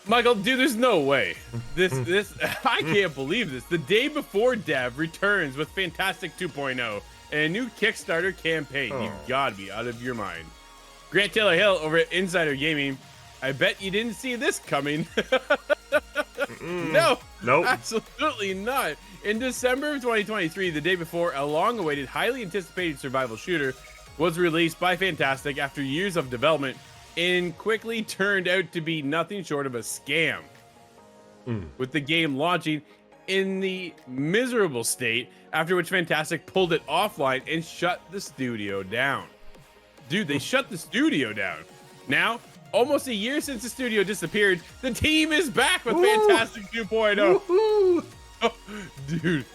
Michael, dude, there's no way. This I can't believe this. The day before Dev returns with Fntastic 2.0 and a new Kickstarter campaign. You gotta be out of your mind. Grant Taylor Hill over at Insider Gaming. I bet you didn't see this coming. No, nope, absolutely not. In December of 2023, the day before, a long-awaited, highly anticipated survival shooter was released by Fntastic after years of development and quickly turned out to be nothing short of a scam. With the game launching in the miserable state, after which Fntastic pulled it offline and shut the studio down. Dude, they shut the studio down. Now, almost a year since the studio disappeared, the team is back with Fntastic 2.0. Dude,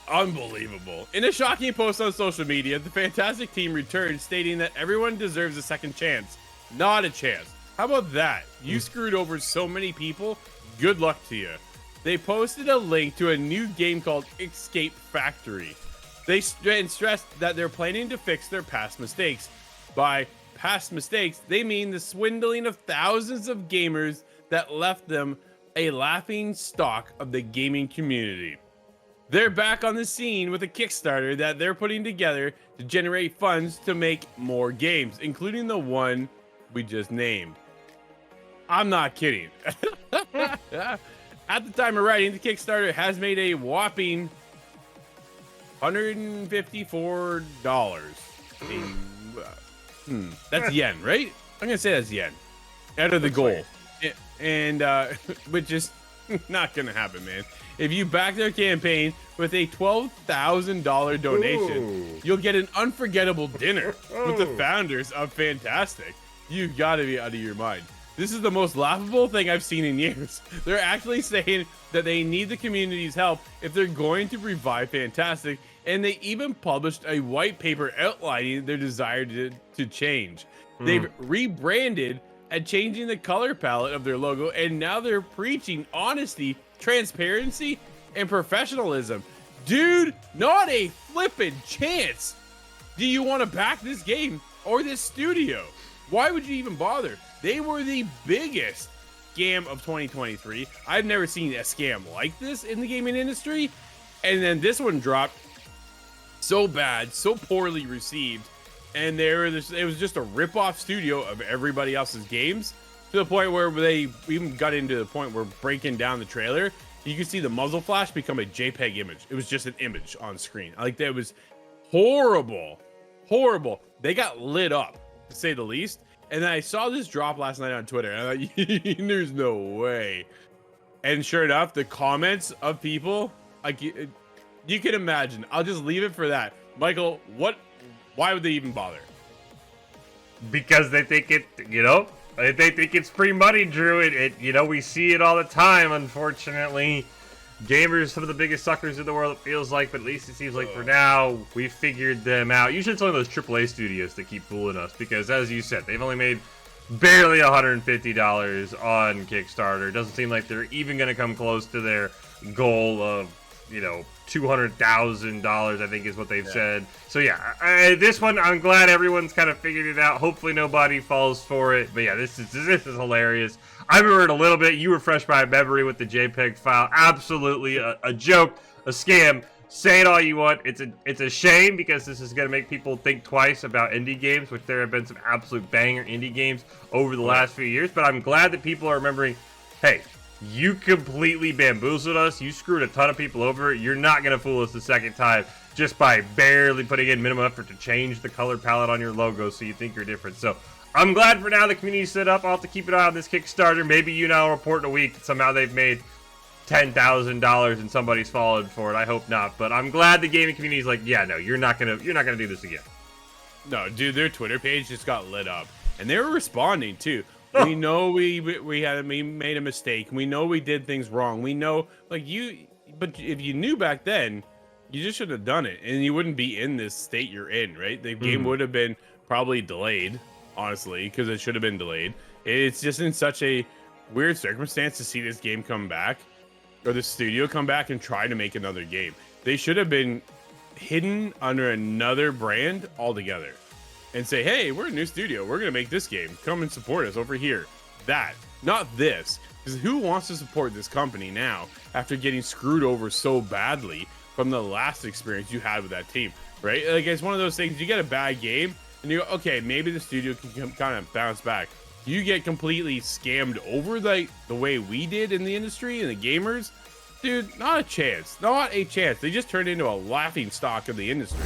unbelievable. In a shocking post on social media, the Fntastic team returned, stating that everyone deserves a second chance. Not a chance. How about that? You screwed over so many people. Good luck to you. They posted a link to a new game called Escape Factory. They stressed that they're planning to fix their past mistakes. By past mistakes, they mean the swindling of thousands of gamers that left them a laughing stock of the gaming community. They're back on the scene with a Kickstarter that they're putting together to generate funds to make more games, including the one we just named. I'm not kidding. At the time of writing, the Kickstarter has made a whopping $154. That's yen, right? I'm gonna say that's yen. Out of the goal. And which is not gonna happen, man. If you back their campaign with a $12,000 donation, you'll get an unforgettable dinner with the founders of Fntastic. You gotta be out of your mind. This is the most laughable thing I've seen in years. They're actually saying that they need the community's help if they're going to revive Fntastic, and they even published a white paper outlining their desire to change. They've rebranded and changing the color palette of their logo, and now they're preaching honesty, transparency, and professionalism. Dude, not a flippin' chance. Do you want to back this game or this studio? Why would you even bother? They were the biggest scam of 2023. I've never seen a scam like this in the gaming industry. And then this one dropped so bad, so poorly received. And it was just a rip-off studio of everybody else's games, to the point where they even got into the point where breaking down the trailer, you could see the muzzle flash become a JPEG image. It was just an image on screen. Like, that was horrible. Horrible. They got lit up, to say the least. And then I saw this drop last night on Twitter, and I thought, there's no way. And sure enough, the comments of people, like, you can imagine. I'll just leave it for that. Michael, why would they even bother? Because they think it, they think it's free money, Drew. We see it all the time, unfortunately. Gamers, some of the biggest suckers in the world, it feels like, but at least it seems like for now, we figured them out. Usually it's only those AAA studios that keep fooling us, because as you said, they've only made barely $150 on Kickstarter. It doesn't seem like they're even going to come close to their goal of, $200,000, I think is what they've said. So yeah, this one, I'm glad everyone's kind of figured it out. Hopefully nobody falls for it. But yeah, this is hilarious. I remember it a little bit. You refreshed my memory with the JPEG file. Absolutely a joke, a scam. Say it all you want. It's a shame, because this is going to make people think twice about indie games, which there have been some absolute banger indie games over the last few years. But I'm glad that people are remembering, hey, you completely bamboozled us. You screwed a ton of people over. You're not going to fool us the second time just by barely putting in minimum effort to change the color palette on your logo so you think you're different. So I'm glad for now the community's set up. I'll have to keep an eye on this Kickstarter. Maybe I'll report in a week that somehow they've made $10,000 and somebody's fallen for it. I hope not. But I'm glad the gaming community's like, yeah, no, you're not gonna do this again. No, dude, their Twitter page just got lit up, and they were responding too. We know we made a mistake. We know we did things wrong. We know, but if you knew back then, you just should have done it, and you wouldn't be in this state you're in, right? The game would have been probably delayed, honestly, because it should have been delayed. It's just in such a weird circumstance to see this game come back, or the studio come back and try to make another game. They should have been hidden under another brand altogether and say, hey, we're a new studio. We're going to make this game. Come and support us over here. That not this. Because who wants to support this company now after getting screwed over so badly from the last experience you had with that team, right? Like, it's one of those things, you get a bad game and you go, okay, maybe the studio can kind of bounce back. You get completely scammed over the way we did in the industry and the gamers, dude, not a chance. Not a chance. They just turned into a laughing stock of the industry.